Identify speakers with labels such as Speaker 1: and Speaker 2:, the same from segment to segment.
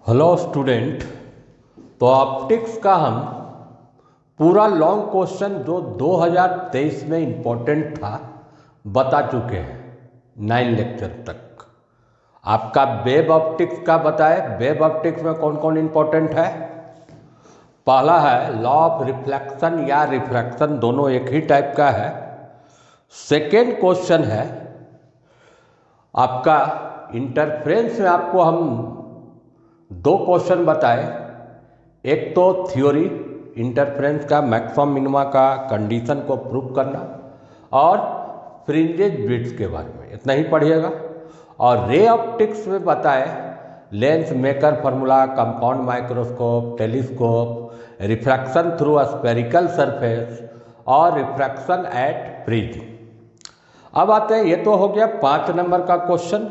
Speaker 1: Hello student. तो optics का हम पूरा लॉन्ग क्वेश्चन जो 2023 में इम्पोर्टेंट था बता चुके हैं 9 लेक्चर तक। आपका वेब ऑप्टिक्स का बताए, वेब ऑप्टिक्स में कौन कौन इम्पोर्टेंट है। पहला है लॉ ऑफ रिफ्लेक्शन या रिफ्रैक्शन, दोनों एक ही टाइप का है। सेकेंड क्वेश्चन है आपका इंटरफ्रेंस में, आपको हम 2 क्वेश्चन बताए। एक तो थ्योरी इंटरफ्रेंस का मैक्सिमम मिनिमा का कंडीशन को प्रूव करना और फ्रिंजेज बिट्स के बारे में, इतना ही पढ़िएगा। और रे ऑप्टिक्स में बताए lens maker formula, compound microscope, telescope, refraction through a spherical surface और रिफ्रैक्शन एट प्रिज्म। अब आते हैं, ये तो हो गया 5 नंबर का क्वेश्चन।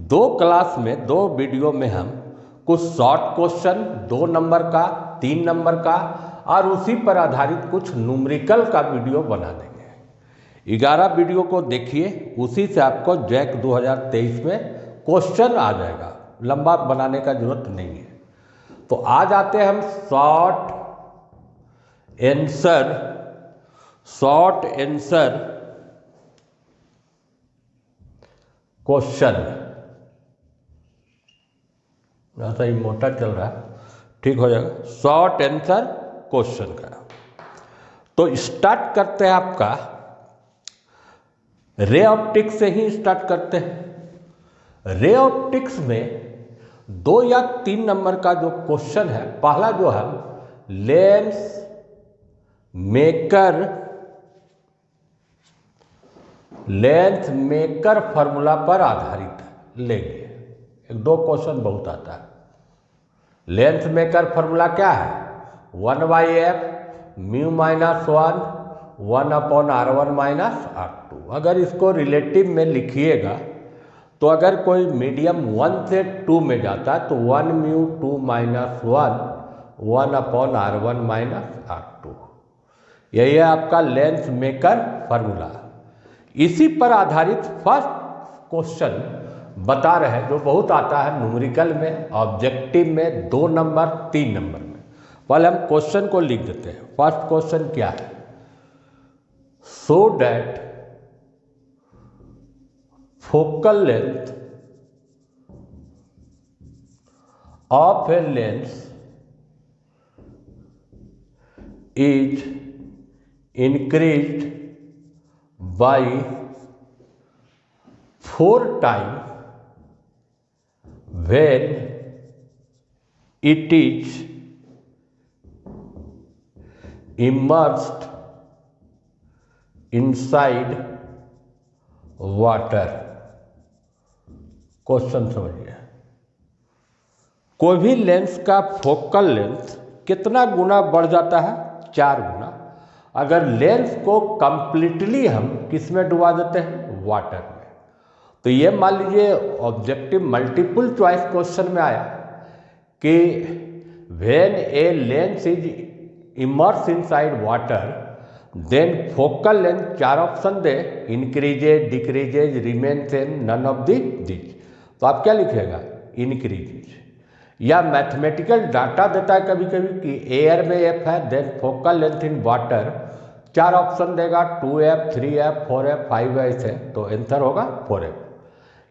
Speaker 1: 2 क्लास में 2 वीडियो में हम कुछ शॉर्ट क्वेश्चन 2 नंबर का, 3 नंबर का और उसी पर आधारित कुछ न्यूमेरिकल का वीडियो बना देंगे। 11 वीडियो को देखिए, उसी से आपको जैक 2023 में क्वेश्चन आ जाएगा, लंबा बनाने का जरूरत नहीं है। तो आज आते हैं हम शॉर्ट आंसर क्वेश्चन। ऐसा ही मोटा चल रहा है, ठीक हो जाएगा। शॉर्ट आंसर क्वेश्चन का तो स्टार्ट करते हैं। आपका रे ऑप्टिक्स से ही स्टार्ट करते हैं। रे ऑप्टिक्स में 2 या 3 नंबर का जो क्वेश्चन है, पहला जो है लेंस मेकर फार्मूला पर आधारित लेंगे। 1-2 क्वेश्चन बहुत आता है। लेंस मेकर फार्मूला क्या है? 1/f mu minus 1/r1 minus r2। अगर इसको रिलेटिव में लिखिएगा तो अगर कोई मीडियम 1 से 2 में जाता है तो 1 mu 2 minus 1/r1 minus r2। यही है आपका लेंस मेकर फार्मूला। इसी पर आधारित फर्स्ट क्वेश्चन बता रहे हैं, जो बहुत आता है न्यूमेरिकल में, ऑब्जेक्टिव में, 2 नंबर 3 नंबर में। पहले हम क्वेश्चन को लिख देते हैं। फर्स्ट क्वेश्चन क्या है? Show that focal length of A lens is increased by 4 times when it is immersed inside water। Question समझिए। कोई भी लेंस का फोकल लेंथ कितना गुना बढ़ जाता है? 4 गुना। अगर लेंस को कंप्लीटली हम किस में डुबा देते हैं? वाटर में। तो ये मान लीजिए ऑब्जेक्टिव मल्टीपल चॉइस क्वेश्चन में आया कि when a lens is immerse inside water then focal length 4 option दे, increases, decreases, remain same, none of this. तो आप क्या लिखिएगा? इंक्रीजेज। या मैथमेटिकल डाटा देता है कभी कभी कि एयर में f है, then focal length in water 4 option देगा, 2f, 3f, 4f, 5f है, तो आंसर होगा 4f।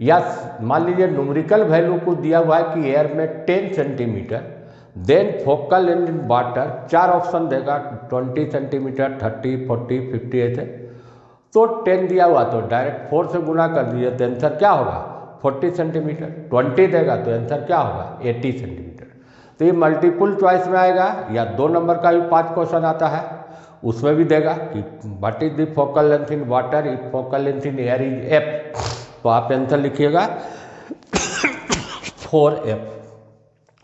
Speaker 1: या मान लीजिए न्यूमेरिकल वैल्यू को दिया हुआ है कि एयर में 10 centimetre, then focal length in water 4 option देगा, 20 सेंटीमीटर, 30, 40, 50 ऐसे। तो 10 दिया हुआ तो डायरेक्ट 4 से गुना कर दीजिए तो आंसर क्या होगा? 40 सेंटीमीटर। 20 देगा तो आंसर क्या होगा? 80 सेंटीमीटर। तो ये मल्टीपल चॉइस में आएगा। या 2 नंबर का भी 5 क्वेश्चन आता है, उसमें भी देगा कि what is the focal length in water if focal length in air is f। तो आप आंसर लिखिएगा 4f।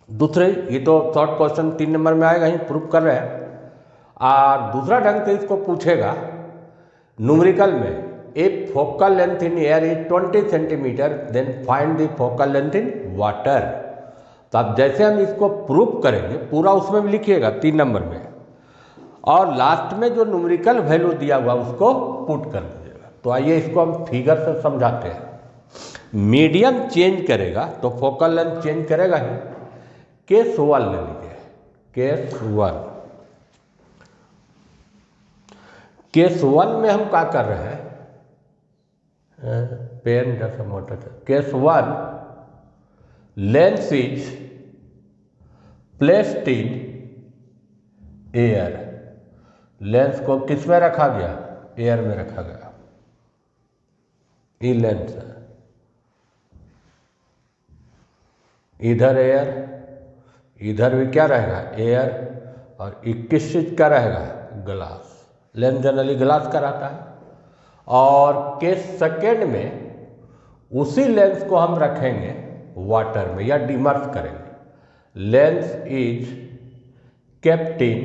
Speaker 1: दूसरे, ये तो शॉर्ट क्वेश्चन 3 नंबर में आएगा ही, प्रूव कर रहे हैं। और दूसरा ढंग से इसको पूछेगा न्यूमेरिकल में, if focal length in air is 20 centimetre then find the focal length in water. तो अब जैसे हम इसको प्रूव करेंगे, पूरा उसमें भी लिखिएगा 3 नंबर में, और लास्ट में जो न्यूमेरिकल वैल्यू दिया हुआ उसको पुट कर दीजिएगा। तो आइए इसको हम फिगर से समझाते हैं। मीडियम चेंज करेगा तो फोकल लेंथ चेंज करेगा ही। केस 1 ले लीजिए, केस 1। केस 1 में हम क्या कर रहे हैं, पेन जैसा मोटा था। Case 1, lens is placed in air. Lens को किस में रखा गया, एयर में रखा गया। ये लेंस है, इधर एयर, इधर भी क्या रहेगा, एयर, और 21 चीज का रहेगा, ग्लास। लेंस जनरली ग्लास का रहता है। और केस सेकेंड में उसी लेंस को हम रखेंगे वाटर में या डिमर्स करेंगे। Lens is kept in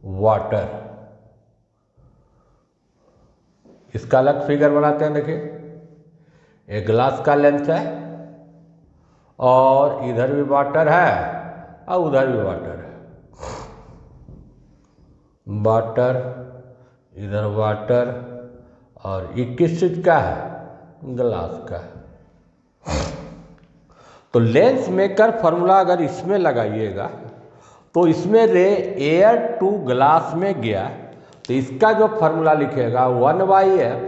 Speaker 1: water. इसका अलग फिगर बनाते हैं, देखिए एक ग्लास का लेंस है और इधर भी वाटर है और उधर भी वाटर है, वाटर, इधर वाटर, और 21 चीज का है, ग्लास का है। तो लेंस मेकर फॉर्मूला अगर इसमें लगाइएगा तो इसमें रे एयर टू ग्लास में गया तो इसका जो फॉर्मूला लिखेगा 1/f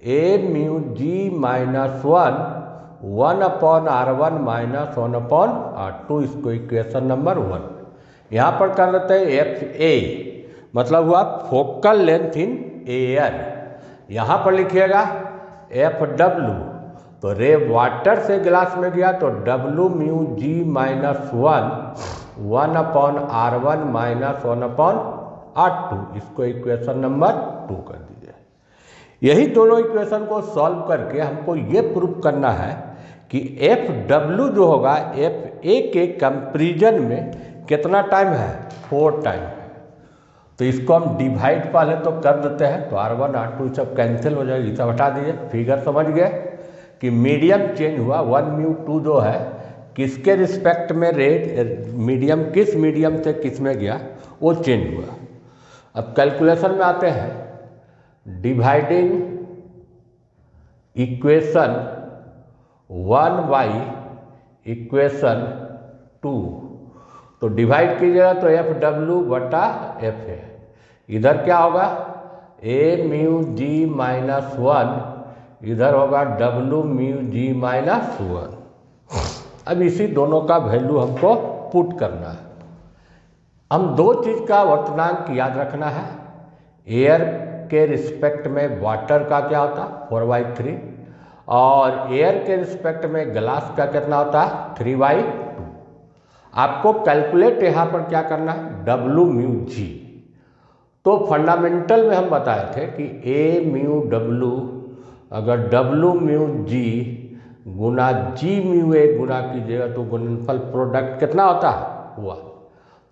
Speaker 1: ए mu G minus 1/r1 minus 1/r2। इसको इक्वेशन नंबर 1 यहाँ पर कर लेते हैं। एफ ए मतलब हुआ फोकल लेंथ इन एयर। यहाँ पर लिखिएगा एफ डब्ल्यू, तो रे वाटर से ग्लास में गया तो W mu G minus 1/r1 minus 1/r2। इसको इक्वेशन नंबर 2 कर दीजिए। यही दोनों इक्वेशन को सॉल्व करके हमको ये प्रूव करना है कि एफ डब्ल्यू जो होगा एफ ए के कंपेरिजन में कितना टाइम है, 4 टाइम है। तो इसको हम डिवाइड पहले तो कर देते हैं, तो R1 R2 सब कैंसिल हो जाएगी, सब हटा दीजिए। फिगर समझ गए कि मीडियम चेंज हुआ, 1 म्यू 2 जो है किसके रिस्पेक्ट में रेट, मीडियम किस मीडियम से किस में गया वो चेंज हुआ। अब कैलकुलेशन में आते हैं। डिवाइडिंग इक्वेशन 1 बाई इक्वेशन 2, तो डिवाइड कीजिएगा तो एफ डब्ल्यू बटा एफ है। इधर क्या होगा, ए म्यू जी माइनस 1, इधर होगा डब्ल्यू म्यू जी माइनस 1। अब इसी दोनों का वैल्यू हमको पुट करना है। हम दो चीज़ का वर्तनांक याद रखना है। एयर के रिस्पेक्ट में वाटर का क्या होता है, 4/3, और एयर के रिस्पेक्ट में ग्लास का कितना होता है, 3/2। आपको कैलकुलेट यहाँ पर क्या करना है, डब्ल्यू म्यू जी। तो फंडामेंटल में हम बताए थे कि ए म्यू डब्ल्यू, अगर W mu G Guna G mu A गुना कीजिएगा तो गुणनफल प्रोडक्ट कितना होता है, हुआ।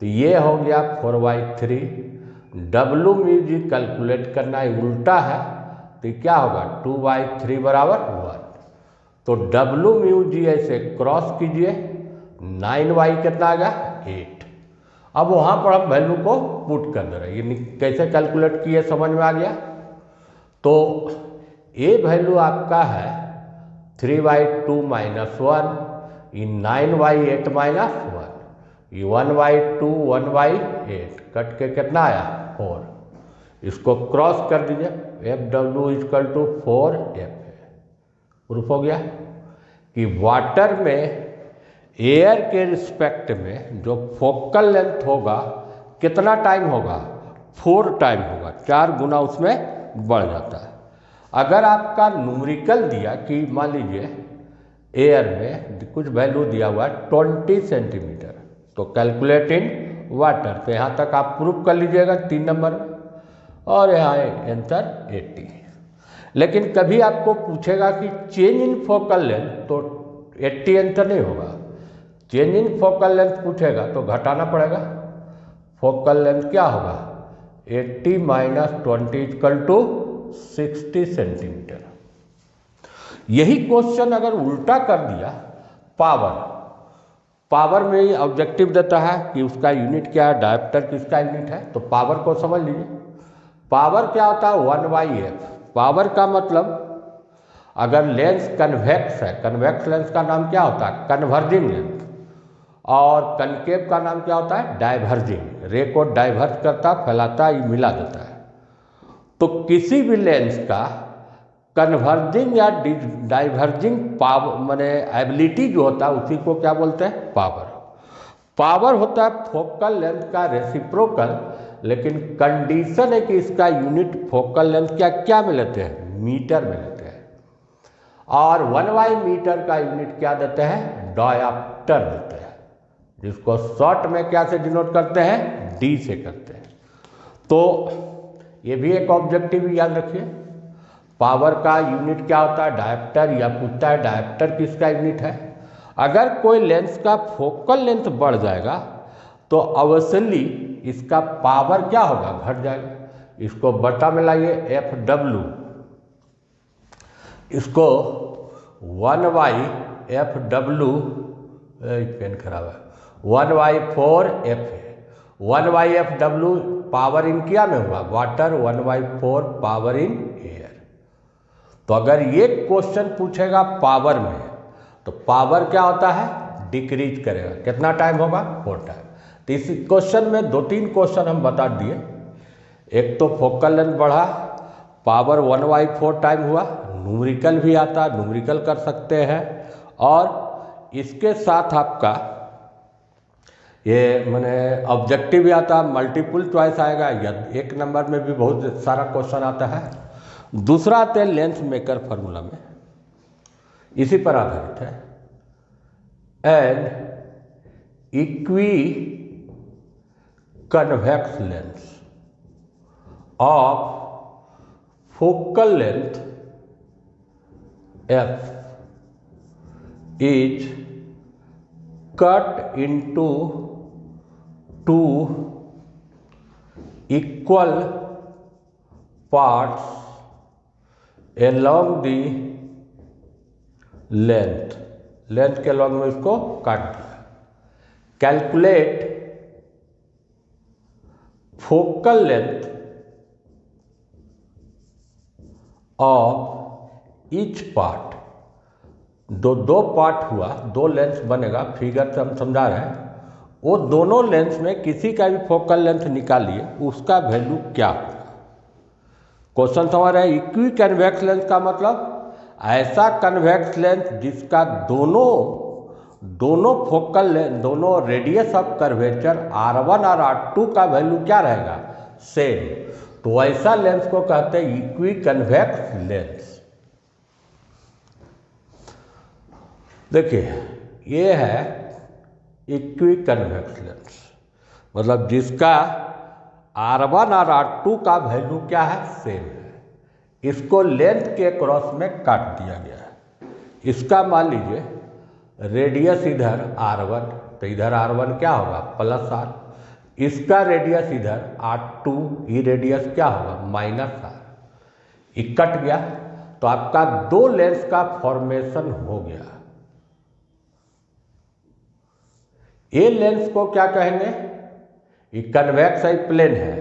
Speaker 1: तो ये हो गया 4/3। डब्ल्यू म्यू जी कैलकुलेट करना है, उल्टा है, तो क्या होगा 2/3 बराबर 1। तो डब्ल्यू म्यू जी ऐसे क्रॉस कीजिए, 9y कितना आ गया, 8। अब वहाँ पर हम वैल्यू को पुट कर दे रहे हैं। ये कैसे कैलकुलेट किए समझ में आ गया। तो ये वैल्यू आपका है 3/2 माइनस 1, ये 9/8 माइनस 1, ये 1/2 1/8 कट के कितना आया, 4। इसको क्रॉस कर दीजिए, एफ डब्ल्यू इजकल टू 4f। प्रूफ हो गया कि वाटर में एयर के रिस्पेक्ट में जो फोकल लेंथ होगा कितना टाइम होगा, 4 टाइम होगा, 4 गुना उसमें बढ़ जाता है। अगर आपका न्यूमेरिकल दिया कि मान लीजिए एयर में कुछ वैल्यू दिया हुआ है 20 सेंटीमीटर, तो कैलकुलेट इन वाटर, तो यहाँ तक आप प्रूफ कर लीजिएगा 3 नंबर में, और यहाँ आंसर 80। लेकिन कभी आपको पूछेगा कि चेंज इन फोकल लेंथ, तो 80 आंसर नहीं होगा। चेंज इन फोकल लेंथ पूछेगा तो घटाना पड़ेगा। फोकल लेंथ क्या होगा, 80 माइनस 20 इक्वल टू 60 सेंटीमीटर। यही क्वेश्चन अगर उल्टा कर दिया, पावर में ही ऑब्जेक्टिव देता है कि उसका यूनिट क्या है, डायप्टर किसका यूनिट है, तो पावर को समझ लीजिए। पावर क्या होता है, 1/f। पावर का मतलब अगर लेंस कन्वेक्स है, कन्वेक्स लेंस का नाम क्या होता है, कन्वर्जिंग लेंस, और कनकेव का नाम क्या होता है? डाइवर्जिंग। रे को डाइवर्ज करता, फैलाता, मिला देता है। तो किसी भी लेंस का कन्वर्जिंग या डाइवर्जिंग पावर माने एबिलिटी जो होता है उसी को क्या बोलते हैं? पावर। पावर होता है फोकल लेंथ का रेसिप्रोकल, लेकिन कंडीशन है कि इसका यूनिट फोकल लेंथ क्या में लेते हैं? मीटर में लेते हैं। और 1/, मीटर का यूनिट क्या देते हैं? डायप्टर देते हैं, जिसको शॉर्ट में क्या से डिनोट करते हैं? डी से करते हैं। तो ये भी एक ऑब्जेक्टिव याद रखिए। पावर का यूनिट क्या होता है? डायप्टर। या पूछता है डायप्टर किसका यूनिट है? अगर कोई लेंस का फोकल लेंथ बढ़ जाएगा तो अवश्यली इसका पावर क्या होगा? घट जाएगा। इसको बटा में लाइए, FW, इसको 1/FW, पेन खराब है, 1/4F। 1/FW पावर इन क्या में हुआ? वाटर। 1/4 power in air. तो अगर ये क्वेश्चन पूछेगा पावर में, तो पावर क्या होता है? डिक्रीज करेगा। कितना टाइम होगा? 4 टाइम। तो इस क्वेश्चन में 2-3 क्वेश्चन हम बता दिए। एक तो फोकल लेंथ बढ़ा, पावर 1/4 टाइम हुआ। न्यूमेरिकल भी आता है, न्यूमेरिकल कर सकते हैं। और इसके साथ आपका ये माने ऑब्जेक्टिव भी आता है, मल्टीपल चॉइस आएगा, या 1 नंबर में भी बहुत सारा क्वेश्चन आता है। दूसरा आते हैं लेंस मेकर फार्मूला में, इसी पर आधारित है। An equiconvex lens of focal length F is cut into 2 equal parts along the length के अलॉन्ग में इसको काट दिया। Calculate focal length of each part. दो पार्ट हुआ, 2 लेंस बनेगा, फिगर से हम समझा रहे हैं। वो दोनों लेंस में किसी का भी फोकल लेंथ निकालिए, उसका वैल्यू क्या होगा। क्वेश्चन समझ रहे हैं? इक्वी कन्वेक्स लेंस का मतलब ऐसा कन्वेक्स लेंस जिसका दोनों फोकल लेंथ, दोनों रेडियस ऑफ कर्वेचर R1 और R2 का वैल्यू क्या रहेगा? सेम। तो ऐसा लेंस को कहते हैं इक्वी कन्वेक्स लेंस। देखिए, ये है इक्वी कन्वेक्स लेंस, मतलब जिसका R1 और R2 का वैल्यू क्या है? सेम है। इसको लेंथ के क्रॉस में काट दिया गया है। इसका मान लीजिए रेडियस इधर R1, तो इधर R1 क्या होगा? +R। इसका रेडियस इधर R2, ये रेडियस क्या होगा? -R। ये कट गया, तो आपका 2 लेंस का फॉर्मेशन हो गया। ये लेंस को क्या कहेंगे? ये कन्वेक्स प्लेन है,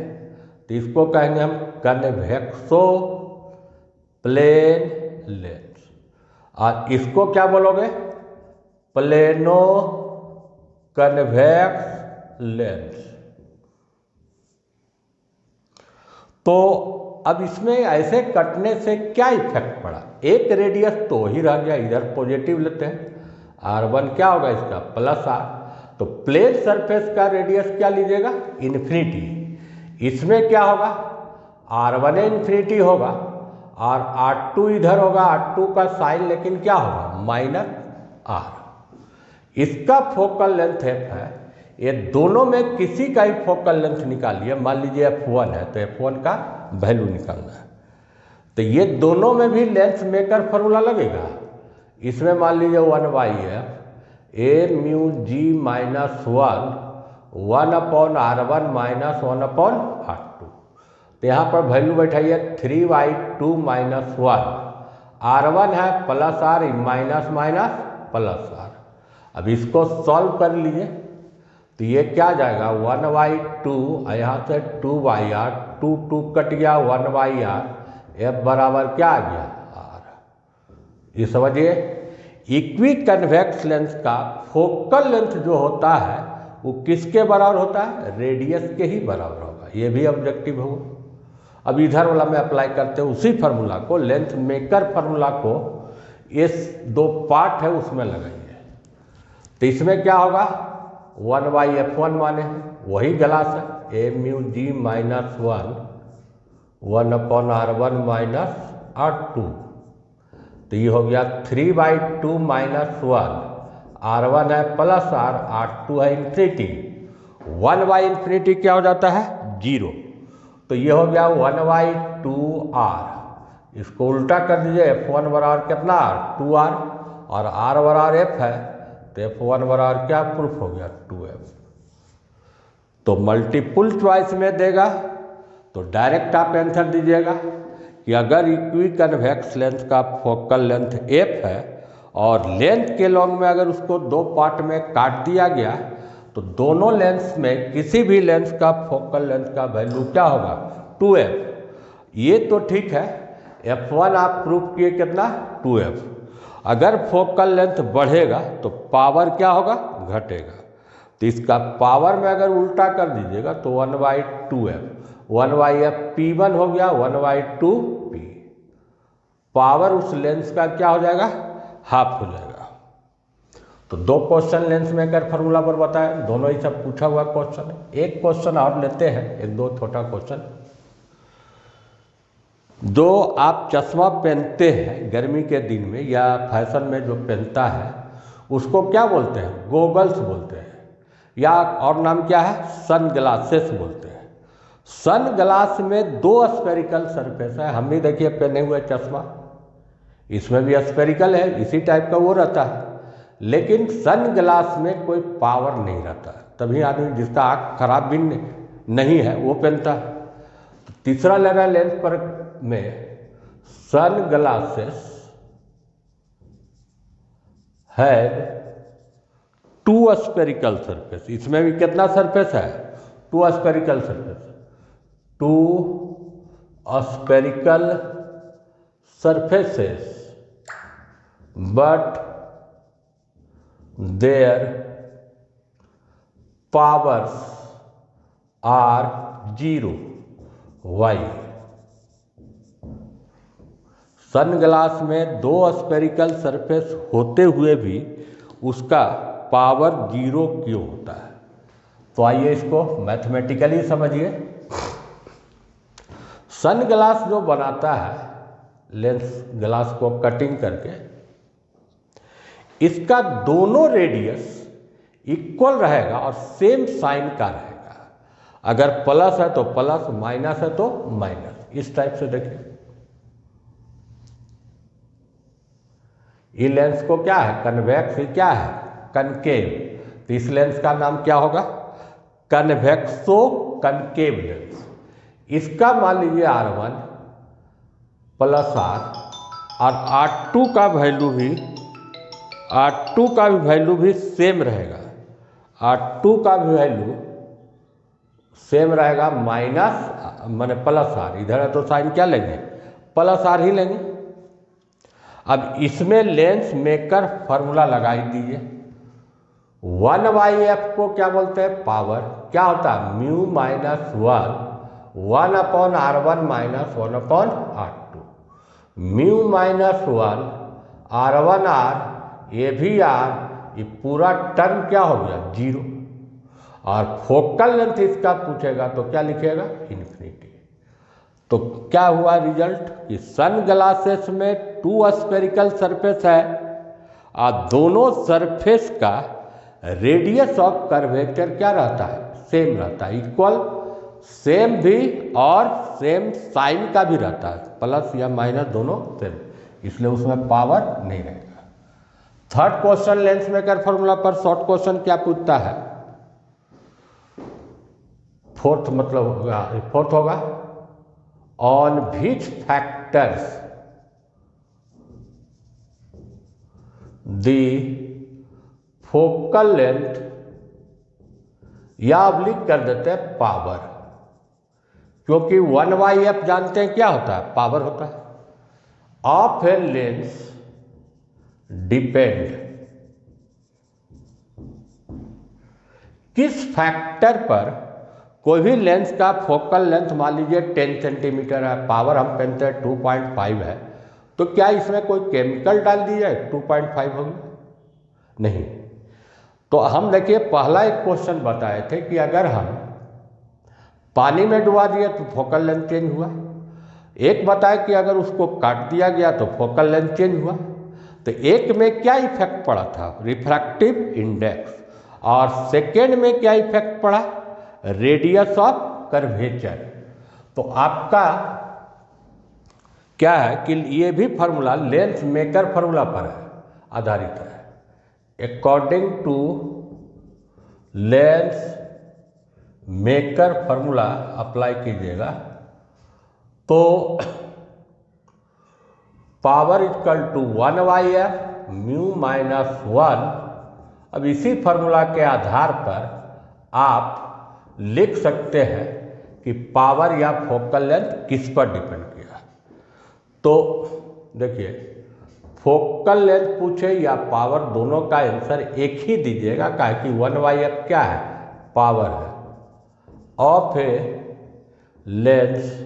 Speaker 1: तो इसको कहेंगे हम कन्वेक्सो प्लेन लेंस। और इसको क्या बोलोगे? Plano convex lens. तो अब इसमें ऐसे कटने से क्या इफेक्ट पड़ा? एक रेडियस तो ही रह गया, इधर पॉजिटिव लेते हैं, R1 क्या होगा इसका? +R। तो प्लेन सरफेस का रेडियस क्या लीजिएगा? इन्फिनिटी। इसमें क्या होगा? R1 इन्फिनिटी होगा और R2 इधर होगा, R2 का साइन लेकिन क्या होगा? -R। इसका फोकल लेंथ F है। ये दोनों में किसी का ही फोकल लेंथ निकालिए। मान लीजिए F1 है, तो F1 का वैल्यू निकालना है। तो ये दोनों में भी लेंथ मेकर फार्मूला लगेगा। इसमें मान लीजिए 1/F AμG -1 1/R1 -1/R2। तो यहाँ पर वैल्यू बैठाइए 3/2 -1। R1 है +R, -R। अब इसको सॉल्व कर लीजिए, तो ये क्या जाएगा? 1/2, यहाँ से 2/R, 2 कट गया, 1/R। F बराबर क्या आ गया? R। ये समझिए, इक्वी कन्वेक्स लेंस का फोकल लेंथ जो होता है वो किसके बराबर होता है? रेडियस के ही बराबर होगा। ये भी ऑब्जेक्टिव होगा। अब इधर वाला में अप्लाई करते हैं उसी फार्मूला को, लेंथ मेकर फार्मूला को इस दो पार्ट है उसमें लगाइए। तो इसमें क्या होगा? 1/f1 माने वही ग्लास है, ए mu G minus 1/r1 minus r2। तो ये हो गया 3/2 माइनस 1, r1 है प्लस r2 है इन्फिनिटी। 1/इन्फिनिटी क्या हो जाता है? 0। तो ये हो गया 1/2r। इसको उल्टा कर दीजिए, f1 बराबर कितना? 2r, और r बराबर f है तो f1 बराबर क्या प्रूफ हो गया? 2f। तो मल्टीपल चॉइस में देगा तो डायरेक्ट आप आंसर दीजिएगा कि अगर इक्वी कन्वेक्स लेंथ का फोकल लेंथ f है और लेंथ के लॉन्ग में अगर उसको दो पार्ट में काट दिया गया तो दोनों लेंस में किसी भी लेंस का फोकल लेंथ का वैल्यू क्या होगा? 2f। ये तो ठीक है, f1 आप प्रूफ किए कितना? 2f। अगर फोकल लेंथ बढ़ेगा तो पावर क्या होगा? घटेगा। तो इसका पावर में अगर उल्टा कर दीजिएगा तो 1/2f, 1/f P1 हो गया 1/2p। पावर उस लेंस का क्या हो जाएगा? हाफ हो जाएगा। तो दो क्वेश्चन लेंस मेकर फार्मूला पर बताया, दोनों ही सब पूछा हुआ क्वेश्चन है। एक क्वेश्चन और लेते हैं, एक दो छोटा क्वेश्चन। जो आप चश्मा पहनते हैं गर्मी के दिन में या फैशन में जो पहनता है उसको क्या बोलते हैं? गॉगल्स बोलते हैं, या और नाम क्या है? सन ग्लासेस बोलते हैं। सन ग्लास में दो स्फेरिकल सरफेस है। हम भी देखिए पहने हुए चश्मा, इसमें भी स्फेरिकल है, इसी टाइप का वो रहता है। लेकिन सन ग्लास में कोई पावर नहीं रहता, तभी आदमी जिसका आँख खराब भी नहीं है वो पहनता है। तो तीसरा लेना लेंस पर में सन ग्लासेस है 2 स्फेरिकल सरफेस। इसमें भी कितना सरफेस है? 2 spherical surface, 2 spherical surfaces, but their powers are 0. Why? Sun glass में दो स्फेरिकल सरफेस होते हुए भी उसका पावर 0 क्यों होता है? तो आइए इसको मैथमेटिकली समझिए। सन ग्लास जो बनाता है लेंस ग्लास को कटिंग करके, इसका दोनों रेडियस इक्वल रहेगा और सेम साइन का रहेगा। अगर प्लस है तो प्लस, माइनस है तो माइनस, इस टाइप से देखिए। ये लेंस को क्या है? कन्वेक्स। ये क्या है? कनकेव। तो इस लेंस का नाम क्या होगा? कन्वेक्सो कनकेव लेंस। इसका मान लीजिए R1 प्लस R, और R2 का वैल्यू भी सेम रहेगा। R2 का भी वैल्यू सेम रहेगा, माइनस माने प्लस R। इधर है तो साइन क्या लेंगे? प्लस R ही लेंगे। अब इसमें लेंस मेकर फार्मूला लगा ही दीजिए। 1/f को क्या बोलते हैं? पावर। क्या होता है? Mu minus 1/r1 minus 1/r2। Mu minus 1 r1r, ये भी r, ये पूरा टर्म क्या हो गया? 0। और फोकल लेंथ इसका पूछेगा तो क्या लिखेगा? इन्फिनिटी। तो क्या हुआ रिजल्ट कि सन ग्लासेस में 2 स्फेरिकल सरफेस है और दोनों सरफेस का रेडियस ऑफ कर्वेचर क्या रहता है? सेम रहता है, इक्वल, सेम भी और सेम साइन का भी रहता है, प्लस या माइनस दोनों सेम, इसलिए उसमें पावर नहीं रहेगा। Third question lens maker formula पर शॉर्ट क्वेश्चन क्या पूछता है? फोर्थ होगा on which factors the focal length, या ऑब्लिक कर देते हैं पावर, क्योंकि 1/f जानते हैं क्या होता है? पावर होता है। ऑफ ए लेंस डिपेंड किस फैक्टर पर कोई भी लेंस का फोकल लेंथ मान लीजिए 10 सेंटीमीटर है, पावर हम कहते हैं 2.5 है, तो क्या इसमें कोई केमिकल डाल दी जाए 2.5 होगी? नहीं। तो हम देखिए पहला एक क्वेश्चन बताए थे कि अगर हम पानी में डुबा दिए तो फोकल लेंथ चेंज हुआ, एक बताए कि अगर उसको काट दिया गया तो फोकल लेंथ चेंज हुआ। तो एक में क्या इफेक्ट पड़ा था? Refractive index. और सेकेंड में क्या इफेक्ट पड़ा? Radius of curvature. तो आपका क्या है कि ये भी फार्मूला लेंस मेकर फार्मूला पर है, आधारित है। According to lens maker formula apply कीजिएगा तो power equal to 1/f mu minus 1। अब इसी फार्मूला के आधार पर आप लिख सकते हैं कि पावर या फोकल लेंथ किस पर डिपेंड किया। तो देखिए फोकल लेंथ पूछे या पावर, दोनों का आंसर एक ही दीजिएगा, काहे कि 1/f क्या है? पावर है। Of a lens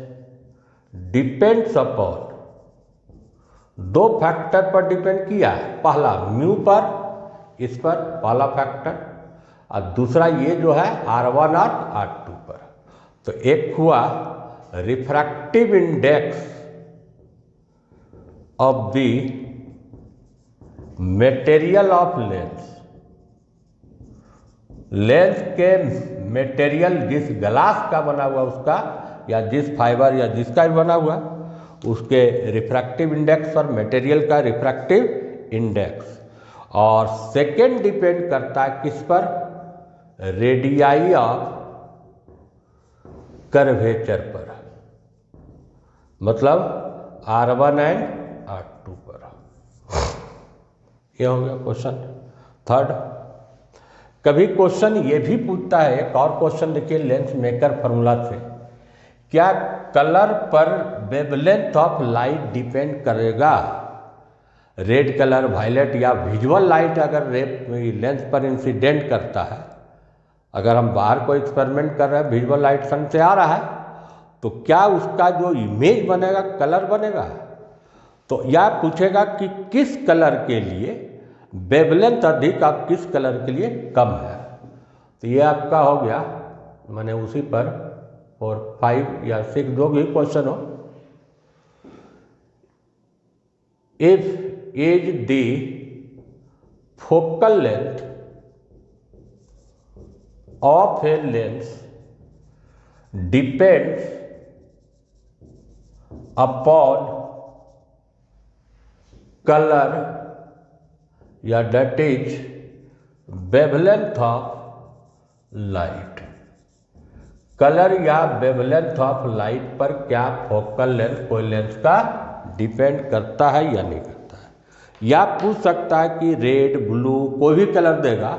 Speaker 1: depends upon, दो फैक्टर पर डिपेंड किया है, पहला म्यू पर, इस पर पहला फैक्टर, और दूसरा ये जो है R1 और R2 पर। तो एक हुआ refractive index of the material of lens, lens के मटेरियल जिस ग्लास का बना हुआ उसका, या जिस फाइबर या जिसका भी बना हुआ उसके रिफ्रैक्टिव इंडेक्स और मटेरियल का रिफ्रैक्टिव इंडेक्स। और सेकेंड डिपेंड करता है किस पर? रेडियाई ऑफ कर्वेचर पर, मतलब R1 एंड R2 पर। यह हो गया क्वेश्चन थर्ड। कभी क्वेश्चन ये भी पूछता है, एक और क्वेश्चन देखिए लेंस मेकर फार्मूला से, क्या कलर पर वेवलेंथ ऑफ लाइट डिपेंड करेगा? रेड कलर, वायलेट या विजुअल लाइट अगर लेंस पर इंसिडेंट करता है, अगर हम बाहर कोई एक्सपेरिमेंट कर रहे हैं, विजुअल लाइट सन से आ रहा है, तो क्या उसका जो इमेज बनेगा कलर बनेगा? तो यह पूछेगा कि किस कलर के लिए वेवलेंथ अधिक और किस कलर के लिए कम है। तो ये आपका हो गया, मैंने उसी पर 4, 5 या 6 जो भी क्वेश्चन हो। If is the focal length of a lens depends upon colour या that is wavelength of light, colour या वेवलेंथ ऑफ लाइट पर क्या फोकल लेंथ कोई लेंस का डिपेंड करता है या नहीं करता है? या पूछ सकता है कि रेड, ब्लू, कोई भी कलर देगा,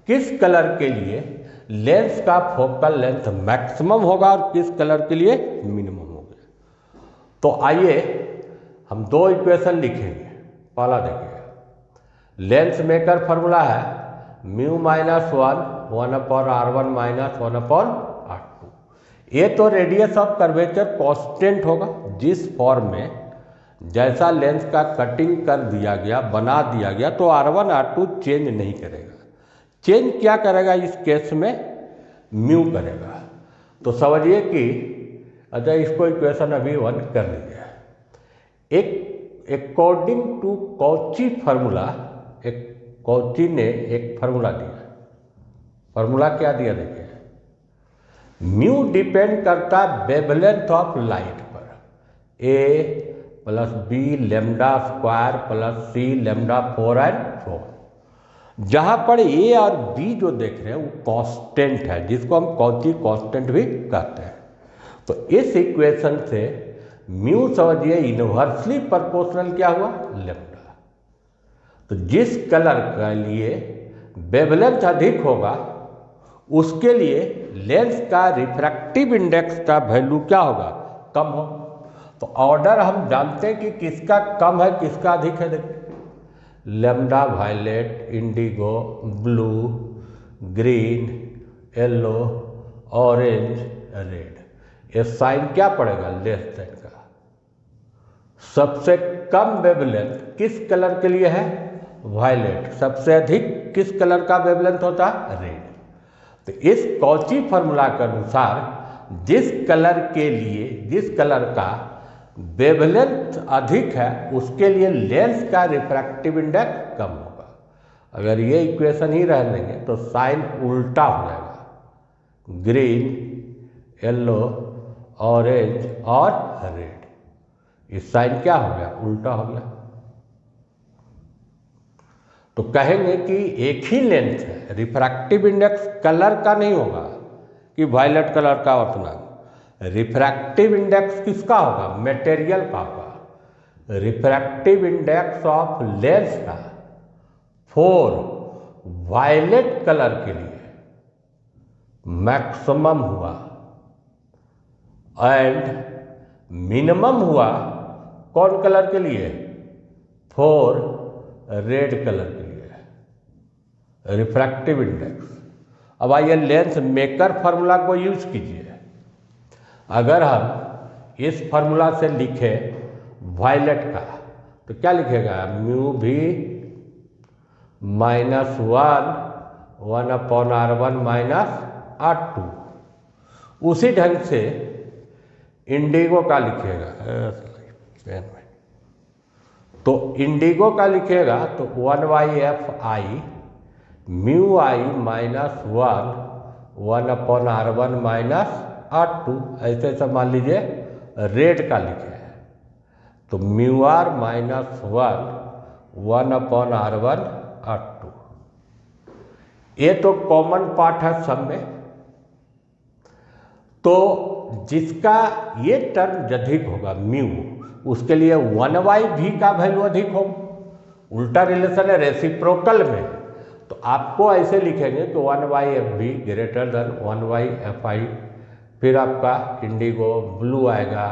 Speaker 1: किस कलर के लिए लेंस का फोकल लेंथ मैक्सिमम होगा और किस कलर के लिए मिनिमम होगा। तो आइए हम दो इक्वेशन लिखेंगे। पहला देखिए, लेंस मेकर फार्मूला है mu minus 1/R1 minus 1/R2। ये तो रेडियस ऑफ कर्वेचर कांस्टेंट होगा, जिस फॉर्म में जैसा लेंस का कटिंग कर दिया गया, बना दिया गया, तो R1 R2 चेंज नहीं करेगा। चेंज क्या करेगा इस केस में? म्यू करेगा। तो समझिए कि अच्छा इसको इक्वेशन अभी 1 कर लीजिए। एक अकॉर्डिंग टू कॉची फार्मूला, एक कॉची ने एक फार्मूला दिया। फार्मूला क्या दिया देखिए, म्यू डिपेंड करता है वेवलेंथ ऑफ लाइट पर, A plus B lambda square plus C lambda 4 and 4। जहाँ पर A और B जो देख रहे हैं वो कांस्टेंट है, जिसको हम कॉची कांस्टेंट भी कहते हैं। तो इस इक्वेशन से म्यू समझिए इनवर्सली प्रोपोर्शनल क्या हुआ? लैम्डा। तो जिस कलर के लिए वेवलेंथ अधिक होगा उसके लिए लेंस का रिफ्रैक्टिव इंडेक्स का वैल्यू क्या होगा? कम होगा। तो ऑर्डर हम जानते हैं कि किसका कम है किसका अधिक है। देखिए lambda violet, indigo, blue, green, yellow, orange, red. ये साइन क्या पड़ेगा? लेस देन का। सबसे कम वेवलेंथ किस कलर के लिए है? वायलेट। सबसे अधिक किस कलर का वेवलेंथ होता है? रेड। तो इस कॉची फॉर्मूला के अनुसार जिस कलर का वेवलेंथ अधिक है उसके लिए लेंस का रिफ्रैक्टिव इंडेक्स कम होगा। अगर ये इक्वेशन ही रह देंगे तो साइन उल्टा हो जाएगा। ग्रीन, येलो, ऑरेंज और रेड, इस साइन क्या हो गया? उल्टा हो गया। तो कहेंगे कि एक ही लेंथ है, रिफ्रैक्टिव इंडेक्स कलर का नहीं होगा कि वायलेट कलर का उतना। रिफ्रैक्टिव इंडेक्स किसका होगा? मटेरियल का होगा। रिफ्रैक्टिव इंडेक्स ऑफ लेंस का फॉर वायलेट कलर के लिए मैक्सिमम हुआ एंड मिनिमम हुआ कौन कलर के लिए? फॉर रेड कलर के लिए रिफ्रैक्टिव इंडेक्स। अब आइए लेंस मेकर फार्मूला को यूज कीजिए। अगर हम इस फार्मूला से लिखे वायलेट का तो क्या लिखेगा? म्यू भी -1/(1/R1 - R2)। उसी ढंग से इंडिगो का लिखेगा तो इंडिगो का लिखेगा तो 1/Fi म्यू आई -1/(1/R1 - R2)। ऐसे सब मान लीजिए रेड का लिखे हैं तो म्यू आर -1/(1/R1 - R2)। ये तो कॉमन पार्ट है सब में। तो जिसका ये टर्म अधिक होगा म्यू, उसके लिए 1/v का वैल्यू अधिक होगा। उल्टा रिलेशन है रेसिप्रोकल में। तो आपको ऐसे लिखेंगे कि 1/fv ग्रेटर देन 1/fi। फिर आपका इंडिगो, ब्लू आएगा,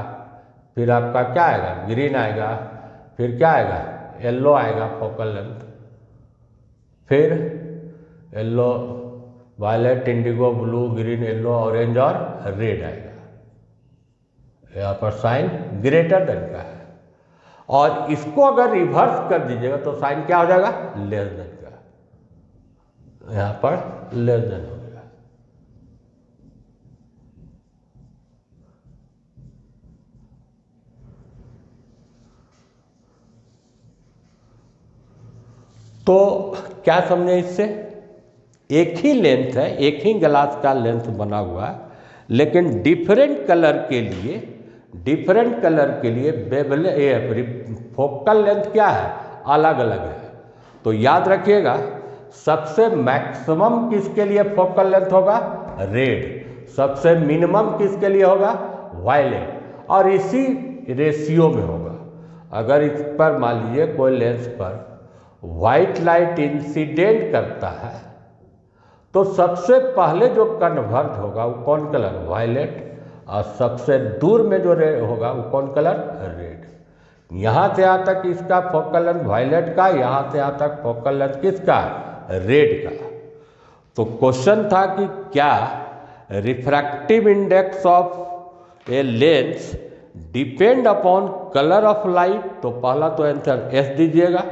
Speaker 1: फिर आपका क्या आएगा? ग्रीन आएगा, फिर क्या आएगा? येलो आएगा फोकल लेंथ, फिर yellow, violet, indigo, blue, green, yellow, orange और रेड आएगा। यहाँ पर साइन ग्रेटर देन का है। और इसको अगर रिवर्स कर दीजिएगा तो साइन क्या हो जाएगा? लेस देन का। यहाँ पर लेस देन हो गया। तो क्या समझे इससे? एक ही लेंथ है, एक ही ग्लास का लेंथ बना हुआ है, लेकिन डिफरेंट कलर के लिए फोकल लेंथ क्या है? अलग अलग है। तो याद रखिएगा सबसे मैक्सिमम किसके लिए फोकल लेंथ होगा? रेड। सबसे मिनिमम किसके लिए होगा? वायलेट। और इसी रेशियो में होगा। अगर इस पर मान लीजिए कोई लेंस पर व्हाइट लाइट इंसिडेंट करता है तो सबसे पहले जो कन्वर्ट होगा वो कौन कलर? वायलेट। और सबसे दूर में जो होगा वो कौन कलर? रेड। यहाँ से यहाँ तक इसका फोकल लेंथ वायलेट का, यहाँ से यहाँ तक फोकल लेंथ किसका? रेड का। तो क्वेश्चन था कि क्या refractive index of a lens depend upon colour of light? तो पहला तो आंसर एस दीजिएगा।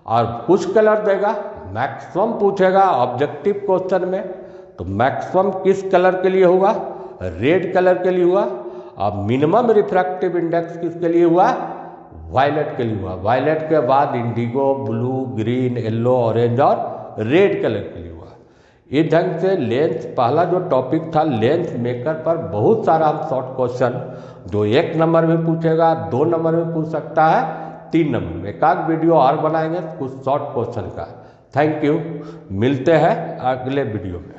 Speaker 1: और कुछ कलर देगा, मैक्सिमम पूछेगा ऑब्जेक्टिव क्वेश्चन में, तो मैक्सिमम किस कलर के लिए हुआ? रेड कलर के लिए हुआ। और मिनिमम रिफ्रैक्टिव इंडेक्स किसके लिए हुआ? वायलेट के लिए हुआ। वायलेट के बाद Indigo, blue, green, yellow, orange और रेड कलर के लिए हुआ। इस ढंग से लेंस, पहला जो टॉपिक था लेंस मेकर पर बहुत सारा हम शॉर्ट क्वेश्चन जो 1 नंबर में पूछेगा, 2 नंबर में पूछ सकता है, 3 नंबर में। एक आध वीडियो और बनाएंगे कुछ शॉर्ट क्वेश्चन का। थैंक यू, मिलते हैं अगले वीडियो में।